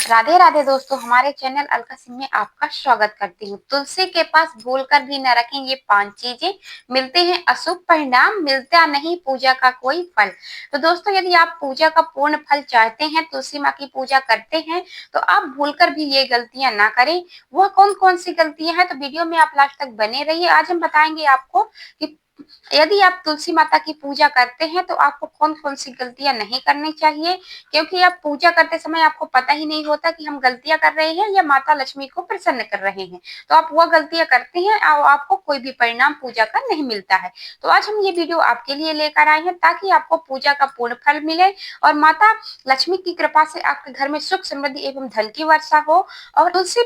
राधे राधे दोस्तों, हमारे चैनल अलका सिंह में आपका स्वागत करती हूँ। तुलसी के पास भूलकर भी न रखें ये 5 चीजें, मिलते हैं अशुभ परिणाम, मिलता नहीं पूजा का कोई फल। तो दोस्तों, यदि आप पूजा का पूर्ण फल चाहते हैं, तुलसी माँ की पूजा करते हैं, तो आप भूलकर भी ये गलतियां ना करें। वह कौन कौन सी गलतियां हैं, तो वीडियो में आप लास्ट तक बने रहिए। आज हम बताएंगे आपको कि यदि आप तुलसी माता की पूजा करते हैं तो आपको कौन कौन सी गलतियां नहीं करनी चाहिए, क्योंकि आप पूजा करते समय आपको पता ही नहीं होता कि हम गलतियां कर रहे हैं या माता लक्ष्मी को प्रसन्न कर रहे हैं। तो आप वह गलतियां करते हैं और आपको कोई भी परिणाम पूजा का नहीं मिलता है। तो आज हम ये वीडियो आपके लिए लेकर आए हैं ताकि आपको पूजा का पूर्ण फल मिले और माता लक्ष्मी की कृपा से आपके घर में सुख समृद्धि एवं धन की वर्षा हो। और तुलसी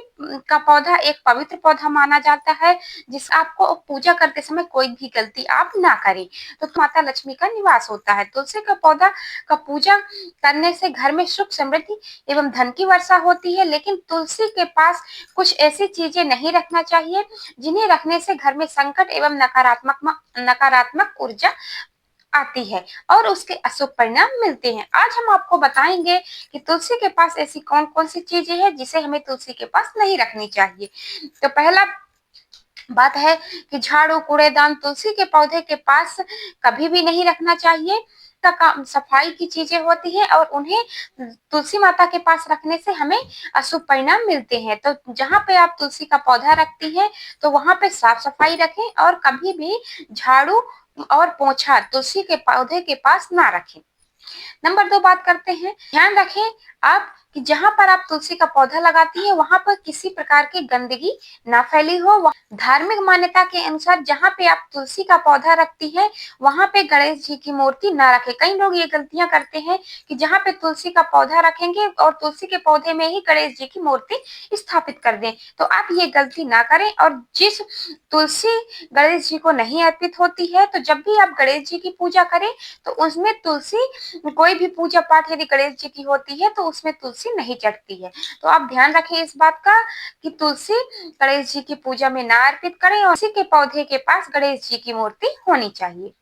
का पौधा एक पवित्र पौधा माना जाता है, जिस आपको पूजा करते समय कोई भी गलती आप ना करें, तो माता लक्ष्मी का निवास होता है। तुलसी का पौधा का पूजा करने से घर में सुख समृद्धि एवं धन की वर्षा होती है। लेकिन तुलसी के पास कुछ ऐसी चीजें नहीं रखना चाहिए जिन्हें रखने से घर में संकट एवं नकारात्मक ऊर्जा आती है और उसके अशुभ परिणाम मिलते हैं। आज हम आपको बताएंगे कि तुलसी के पास ऐसी कौन कौन सी चीजें हैं जिसे हमें तुलसी के पास नहीं रखनी चाहिए। तो पहला बात है कि झाड़ू कूड़ेदान तुलसी के पौधे के पास कभी भी नहीं रखना चाहिए। का काम सफाई की चीजें होती है और उन्हें तुलसी माता के पास रखने से हमें अशुभ परिणाम मिलते हैं। तो जहाँ पे आप तुलसी का पौधा रखती हैं तो वहां पे साफ सफाई रखें और कभी भी झाड़ू और पोछा तुलसी के पौधे के पास ना रखें। नंबर 2 बात करते हैं, ध्यान रखें आप कि जहां पर आप तुलसी का पौधा लगाती है वहां पर किसी प्रकार की गंदगी ना फैली हो। धार्मिक मान्यता के अनुसार जहां पे आप तुलसी का पौधा रखती है वहां पे गणेश जी की मूर्ति ना रखें। कई लोग ये गलतियां करते हैं कि जहां पे तुलसी का पौधा रखेंगे और तुलसी के पौधे में ही गणेश जी की मूर्ति स्थापित कर दें। तो आप ये गलती ना करें। और जिस तुलसी गणेश जी को नहीं अर्पित होती है, तो जब भी आप गणेश जी की पूजा करें तो उसमें तुलसी, कोई भी पूजा पाठ यदि गणेश जी की होती है तो उसमें तुलसी नहीं चढ़ती है। तो आप ध्यान रखें इस बात का कि तुलसी गणेश जी की पूजा में ना अर्पित करें और उसी के पौधे के पास गणेश जी की मूर्ति होनी चाहिए।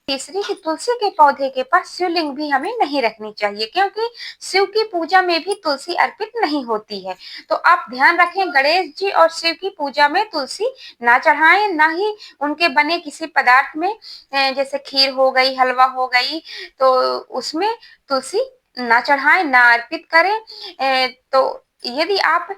तीसरी कि तुलसी के पौधे के पास शिवलिंग भी हमें नहीं रखनी चाहिए, क्योंकि शिव की पूजा में भी तुलसी अर्पित नहीं होती है। तो आप ध्यान रखें, गणेश जी और शिव की पूजा में तुलसी ना चढ़ाएं, ना ही उनके बने किसी पदार्थ में, जैसे खीर हो गई, हलवा हो गई, तो उसमें तुलसी ना चढ़ाएं, ना अर्पित करें। तो यदि आप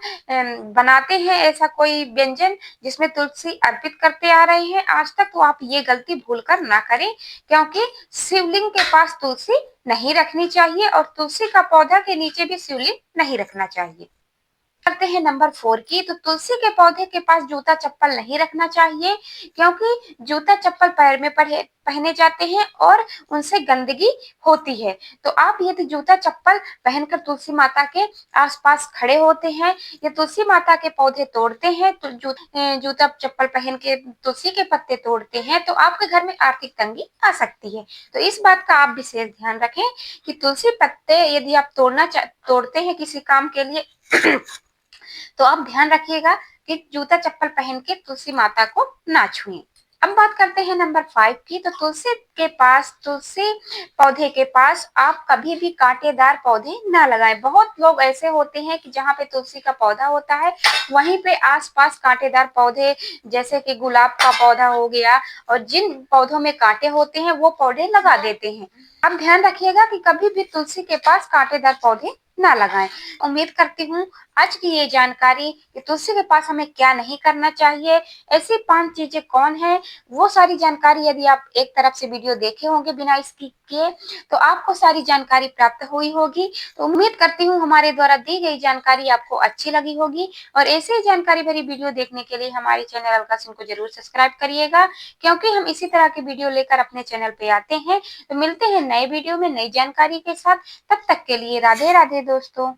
बनाते हैं ऐसा कोई व्यंजन जिसमें तुलसी अर्पित करते आ रहे हैं आज तक, तो आप ये गलती भूलकर ना करें, क्योंकि शिवलिंग के पास तुलसी नहीं रखनी चाहिए और तुलसी का पौधा के नीचे भी शिवलिंग नहीं रखना चाहिए। करते हैं नंबर 4 की, तो तुलसी के पौधे के पास जूता चप्पल नहीं रखना चाहिए, क्योंकि जूता चप्पल पैर में पहने जाते हैं और उनसे गंदगी होती है। तो आप यदि जूता चप्पल पहनकर तुलसी माता के आसपास खड़े होते हैं या तुलसी माता के पौधे तोड़ते हैं, तो जूता चप्पल पहन के तुलसी के पत्ते तोड़ते हैं, तो आपके घर में आर्थिक तंगी आ सकती है। तो इस बात का आप विशेष ध्यान रखें कि तुलसी पत्ते यदि आप तोड़ते हैं किसी काम के लिए तो आप ध्यान रखिएगा कि जूता चप्पल पहन के तुलसी माता को ना छुएं। अब बात करते हैं नंबर 5 की, तो तुलसी पौधे के पास आप कभी भी कांटेदार पौधे ना लगाएं। बहुत लोग ऐसे होते हैं कि जहाँ पे तुलसी का पौधा होता है वहीं पे आसपास कांटेदार पौधे, जैसे कि गुलाब का पौधा हो गया, और जिन पौधों में कांटे होते हैं वो पौधे लगा देते हैं। अब ध्यान रखिएगा कि कभी भी तुलसी के पास कांटेदार पौधे ना लगाएं। उम्मीद करती हूँ आज की ये जानकारी कि तुलसी के पास हमें क्या नहीं करना चाहिए, ऐसी 5 चीजें कौन है, वो सारी जानकारी यदि आप एक तरफ से वीडियो देखे होंगे बिना स्किप किए, तो आपको सारी जानकारी प्राप्त हुई होगी। तो उम्मीद करती हूँ हमारे द्वारा दी गई जानकारी आपको अच्छी लगी होगी और ऐसे ही जानकारी भरी वीडियो देखने के लिए हमारे चैनल अलका सिंह को जरूर सब्सक्राइब करिएगा, क्योंकि हम इसी तरह की वीडियो लेकर अपने चैनल पे आते हैं। तो मिलते हैं नए वीडियो में नई जानकारी के साथ। तब तक के लिए राधे राधे दोस्तों।